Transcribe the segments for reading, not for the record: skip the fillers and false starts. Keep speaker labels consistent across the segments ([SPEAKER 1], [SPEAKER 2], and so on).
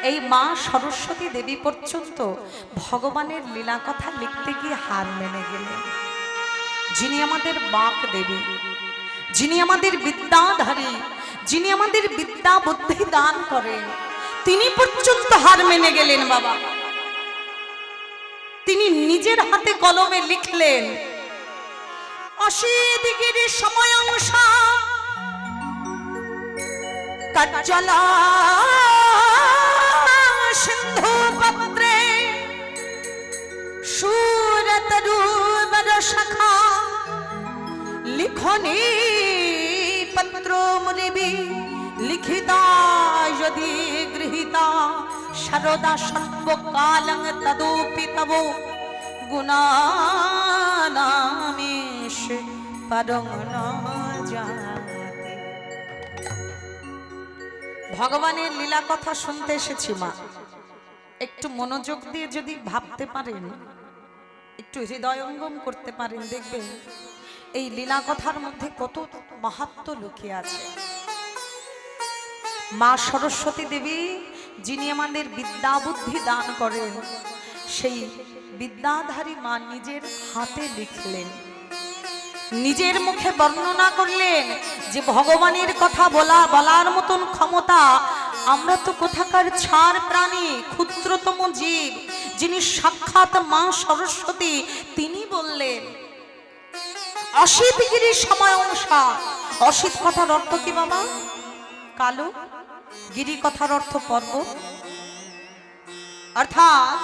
[SPEAKER 1] এই মা সরস্বতী দেবী পর্যন্ত ভগবানের লীলা কথা লিখতে গিয়ে হার মেনে গেলেন। যিনি আমাদের বাক দেবী, যিনি আমাদের বিদ্যাধারী, যিনি আমাদের বিদ্যা বুদ্ধি দান করেন, তিনি পর্যন্ত হার মেনে গেলেন বাবা। তিনি নিজের হাতে কলমে লিখলেন, ৮০ ডিগ্রি সময়ংসা কাজ্জলা সিন্ধু পত্রে সুরতরুবর শাখা লিখনি পত্র মুনিবি লিখিতা যদি গৃহীতা শারদা সর্বকালং তদুপি তব গুণানামেশ পরং ন জাতি। ভগবানের লীলা কথা শুনতে এসেছি মা, একটু মনোযোগ দিয়ে যদি ভাবতে পারেন, একটু হৃদয়ঙ্গম করতে পারেন, দেখবেন এই লীলা কথার মধ্যে কত মাহাত্ম্য লুকিয়ে আছে। মা সরস্বতী দেবী যিনি আমাদের বিদ্যা বুদ্ধি দান করেন, সেই বিদ্যাধারী মা নিজের হাতে লিখলেন, নিজের মুখে বর্ণনা করলেন যে ভগবানের কথা বলার মতন ক্ষমতা আমরা তো কোথাকার ছাড় প্রাণী, ক্ষুদ্রতম জীব, যিনি সাক্ষাৎ মা সরস্বতী তিনি বললেন ৮০ ডিগ্রি সময় অনুসার। ৮০ কথার অর্থ কি বাবা? কালো। গিরি কথার অর্থ পর্বত। অর্থাৎ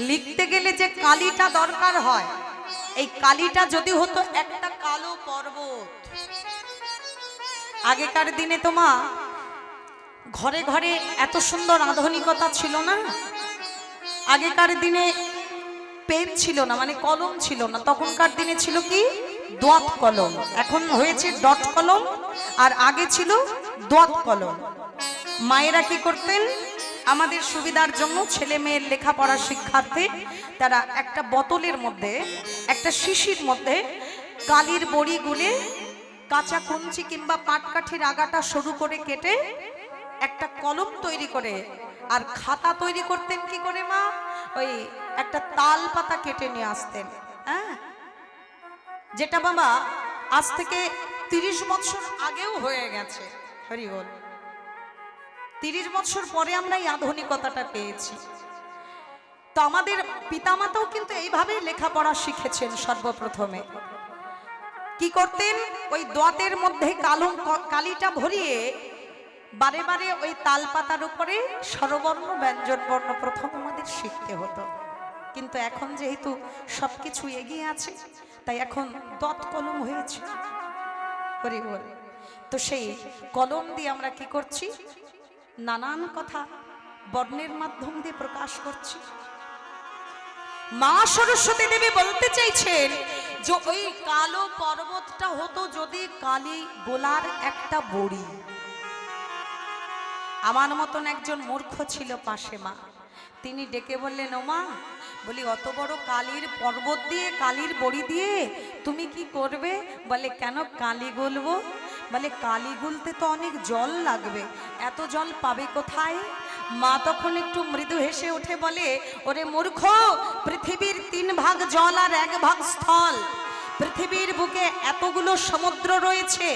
[SPEAKER 1] লিখতে গেলে যে কালিটা দরকার হয়, এই কালিটা যদি হতো একটা কালো পর্বত। আগেকার দিনে তোমা ঘরে ঘরে এত সুন্দর আধুনিকতা ছিল না। আগেকার দিনে পেন ছিল না, মানে কলম ছিল না। তখনকার দিনে ছিল কি? দোয়াত কলম। এখন হয়েছে ডট কলম, আর আগে ছিল দোয়াত কলম। মায়েরা কি করতেন? আমাদের সুবিধার জন্য ছেলে মেয়ের লেখাপড়া শিক্ষার্থী তারা একটা বোতলের মধ্যে, একটা শিশির মধ্যে কালির বড়ি গুলে কাঁচা কঞ্চি কিংবা পাটকাঠির আগাটা সরু করে কেটে একটা কলম তৈরি করে, আর খাতা তৈরি করতেন কি করে মা? ওই একটা তাল পাতা কেটে নিয়ে আসতেন, হ্যাঁ, যেটা বাবা আজ থেকে ৩০ বছর আগেও হয়ে গেছে। হরি বল। ৩০ বছর পরে আমরা এই আধুনিকতাটা পেয়েছি। তো আমাদের পিতামাতাও কিন্তু এইভাবে লেখাপড়া শিখেছেন। সর্বপ্রথমে কি করতেন? ওই দোয়াতের মধ্যে কালিটা ভরিয়ে বারে বারে ওই তাল পাতার উপরে স্বরবর্ণ ব্যঞ্জন বর্ণ প্রথম আমাদের শিখতে হতো। কিন্তু এখন যেহেতু সবকিছু এগিয়ে আছে, তাই এখন দত কলম হয়েছে। হরি বল। তো সেই কলম দিয়ে আমরা কি করছি? নানান কথা বর্ণের মাধ্যম দিয়ে প্রকাশ করছি। মা সরস্বতী দেবী বলতে চাইছেন যে ওই কালো পর্বতটা হতো যদি কালি গোলার একটা বড়ি। আমার মতন একজন মূর্খ ছিল পাশে মা, তিনি ডেকে বললেন, ও মা, বলি অত বড় কালির পর্বত দিয়ে, কালির বড়ি দিয়ে তুমি কি করবে? বলে কেন কালি গলবো? বলে কালি গুলতে তো অনেক জল লাগবে, এত জল পাবে কোথায়? মা তখন একটু মৃদু হেসে উঠে বলে, ওরে মূর্খ, পৃথিবীর ৩ ভাগ জল আর ১ ভাগ স্থল। পৃথিবীর বুকে এতগুলো সমুদ্র রয়েছে,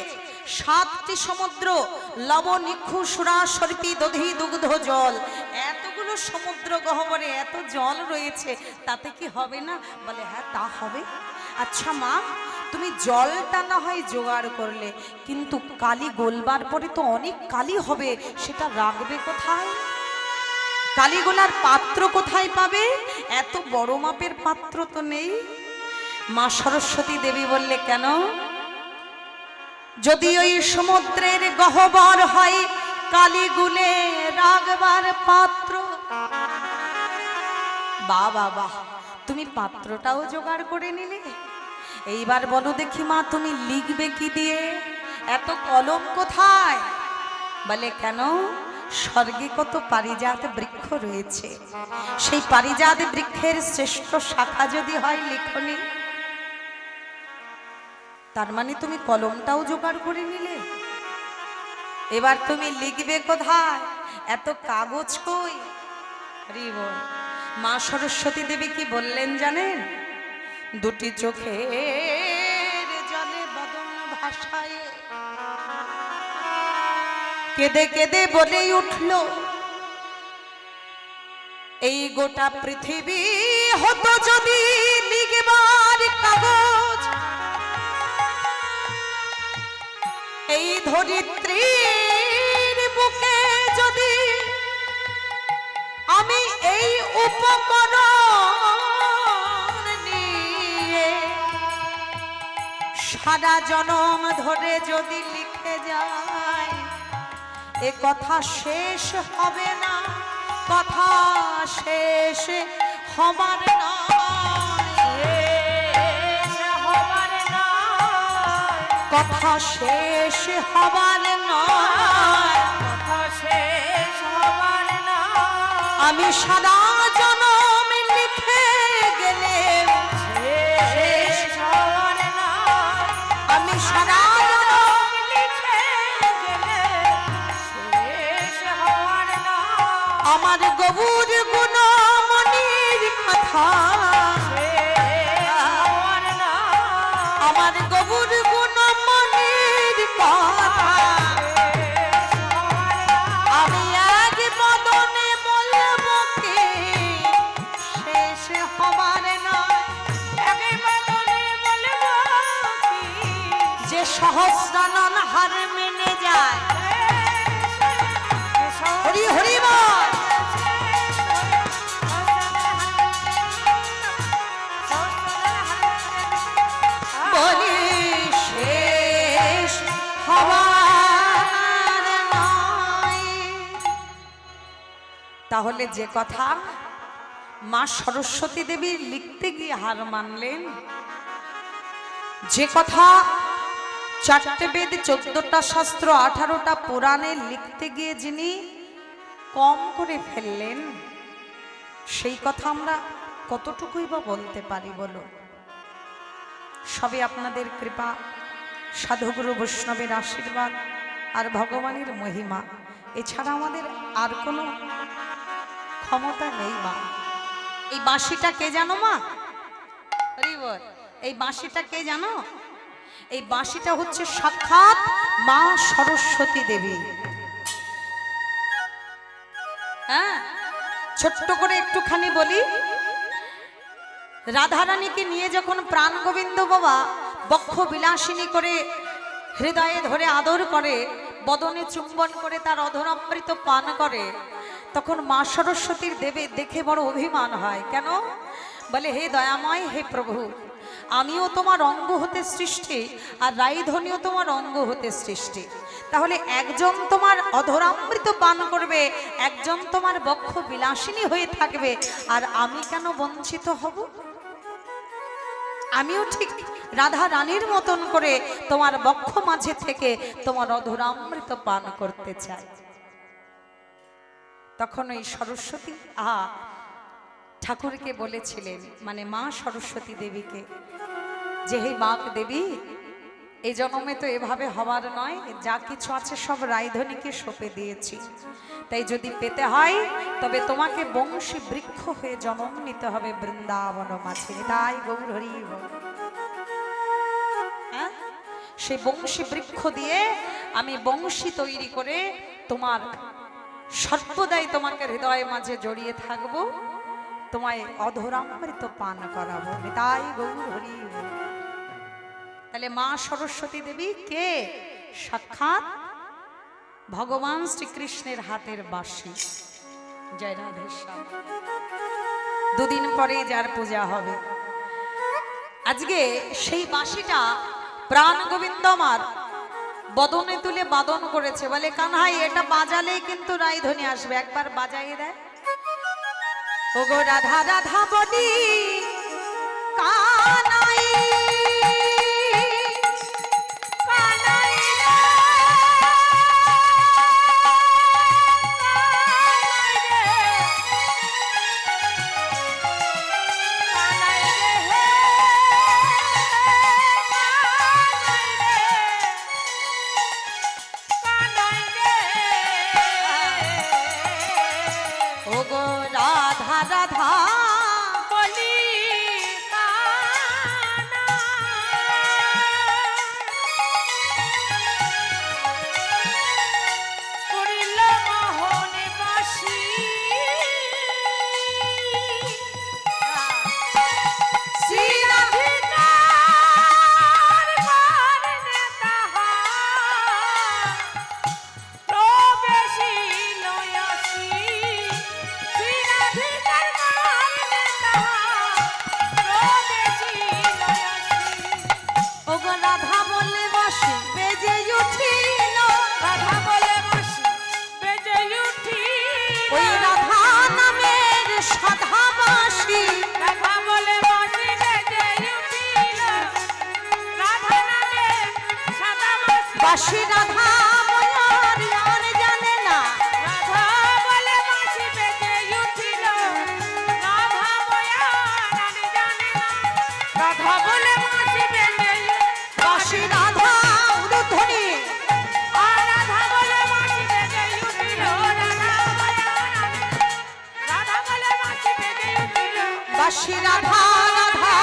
[SPEAKER 1] ৭টি সমুদ্র, লবণ ইক্ষু সুরা সর্পি দধি দুগ্ধ জল, এতগুলো সমুদ্র গহ্বরে এত জল রয়েছে, তাতে কি হবে না? বলে হ্যাঁ তা হবে। আচ্ছা মা, তুমি জলটা না হয় জোগাড় করলে, কিন্তু কালি গলবার পরে তো অনেক কালি হবে, সেটা রাখবে কোথায়? কালি গোলার পাত্র কোথায় পাবে? এত বড় মাপের পাত্র তো নেই। মা সরস্বতী দেবী বললে কেন? যদি ওই সমুদ্রের গহ্বর হয় কালি গুলে রাখবার পাত্র। বাবা বাহ, তুমি পাত্রটাও জোগাড় করে নিলে। এইবার বলো দেখি মা, তুমি লিখবে কি দিয়ে? এত কলম কোথায়? বলে কেন? স্বর্গে কত পারিজাত বৃক্ষ রয়েছে, সেই পারিজাত বৃক্ষের শ্রেষ্ঠ শাখা যদি হয় লিখনি, তার মানে তুমি কলমটাও জোগাড় করে নিলে। এবার তুমি লিখবে কোথায়? এত কাগজ কই? হরি বল। মা সরস্বতী দেবী কি বললেন জানেন? দুটি চোখের জলে বদন ভাসায় কেঁদে কেঁদে বলেই উঠল, এই গোটা পৃথিবী হতো যদি লিখবার কাগজ, এই ধরিত্রীর বুকে যদি আমি এই উপকরণ নিয়ে সারা জনম ধরে যদি লিখে যায়, এ কথা শেষ হবে না, কথা শেষ হবার কথা শেষ হবার নয়, আমি সারা জনম লিখে গেলে শেষ হবার নয়, আমি সারা জনম লিখে গেলে শেষ হবার নয়, আমার গবুর গুণমণির কথা আমার গবুর গুণমণির কথা আমি এক বদনে বলবো কি শেষ হবার নয়, এক বদনে বলবো কি যে সহস্রানন হার মেনে যায়। হরি হরি বল। বলি শেষ হবার নয়। তাহলে যে কথা মা সরস্বতী দেবী লিখতে গিয়ে হার মানলেন, যে কথা 4টে বেদ 14টা শাস্ত্র 18টা পুরাণে লিখতে গিয়ে যিনি কম করে ফেললেন, সেই কথা আমরা কতটুকুই বা বলতে পারি বলো? সবই আপনাদের কৃপা, সাধুগুরু বৈষ্ণবের আশীর্বাদ আর ভগবানের মহিমা, এছাড়া আমাদের আর কোনো ক্ষমতা নেই। মা এই বাঁশিটা কে জানো? মা হরি বল। এই বাঁশিটা কে জানো? এই বাঁশিটা হচ্ছে সাক্ষাৎ মা সরস্বতী দেবী। হ্যাঁ, ছোট্ট করে একটুখানি বলি, রাধারানীকে নিয়ে যখন প্রাণ গোবিন্দ বাবা বক্ষ বিলাসিনী করে হৃদয়ে ধরে আদর করে, বদনে চুম্বন করে তার অধরামৃত পান করে, তখন মা সরস্বতীর দেবে দেখে বড় অভিমান হয়। কেন? বলে হে দয়াময়, হে প্রভু, আমিও তোমার অঙ্গ হতে সৃষ্টি আর রাইধনিও তোমার অঙ্গ হতে সৃষ্টি, তাহলে একজন তোমার অধরামৃত পান করবে, একজন তোমার বক্ষ বিলাসিনী হয়ে থাকবে, আর আমি কেন বঞ্চিত হব? আমিও ঠিক রাধা রানীর মতন করে তোমার বক্ষ মাঝে থেকে তোমার অধরামৃত পান করতে চাই। তখন ওই সরস্বতী ঠাকুরকে বলেছিলেন, মানে মা সরস্বতী দেবীকে, যে হে বাক দেবী, এই জন্মে তো এভাবে হবার নয়, যা কিছু আছে সব রাইধনীকে সঁপে দিয়েছি, তাই যদি পেতে হয় তবে তোমাকে বংশী বৃক্ষ হয়ে জন্ম নিতে হবে বৃন্দাবন মাঝে। তাই গৌর হরি বল। হ্যাঁ, সেই বংশী বৃক্ষ দিয়ে আমি বংশী তৈরি করে তোমার সর্বদাই তোমাকে হৃদয় মাঝে জড়িয়ে থাকবো, তোমায় অধরামৃত পান করাবো। তাই গৌর হরি বল। তাহলে মা সরস্বতী দেবী কে? সাক্ষাৎ ভগবান শ্রীকৃষ্ণের হাতের বাঁশি। জয় রাধেশ্যাম। দুদিন পরে যার পূজা হবে, আজকে সেই বাঁশিটা প্রাণ গোবিন্দ আমার বদনে তুলে বাদন করেছে। বলে কানহাই, এটা বাজালেই কিন্তু রাইধনী আসবে, একবার বাজাইয়ে দেয়। ওগো রাধা রাধা বলি কানাই, ও গো রাধা রাধা
[SPEAKER 2] বলি কানা করিল মোহনে বাসি শ্রীরাধিকার কারণে তাহা প্রবেশিল আসি শ্রীরাধিকার কারণে তাহা প্রবেশিল আসি
[SPEAKER 1] ও গো রাধা বলে বাঁশি বেজে উঠিল
[SPEAKER 2] রাধা বলে বাঁশি বেজে উঠিল
[SPEAKER 1] ওই রাধা নামের সাধা বাঁশি
[SPEAKER 2] রাধা বলে বাঁশি বেজে উঠিল রাধা নামে সাদা বাঁশি
[SPEAKER 1] বাঁশি রাধা ময়ার আর জানে না
[SPEAKER 2] রাধা বলে বাঁশি বেজে উঠিল রাধা বয়ার আর জানে না রাধা বলে বাঁশি বেজে
[SPEAKER 1] বাঁশি রাধা উরুধ্বনি
[SPEAKER 2] আর রাধা বলে বাঁশি বেজে উঠিল রাধা বয়ার রাধা বলে বাঁশি বেজে উঠিল
[SPEAKER 1] বাঁশি রাধা রাধা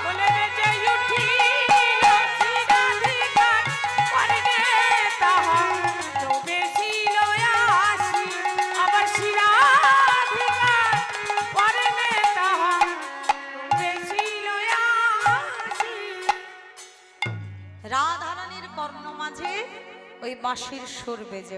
[SPEAKER 2] বলে বেজে উঠিল শ্রীরাধিকার করবে তাহা প্রবেশিল আসি আবার শ্রীরাধিকার করবে তাহা প্রবেশিল আসি
[SPEAKER 1] রাধারানীর কর্ণ মাঝে ওই বাঁশির সুর বেজে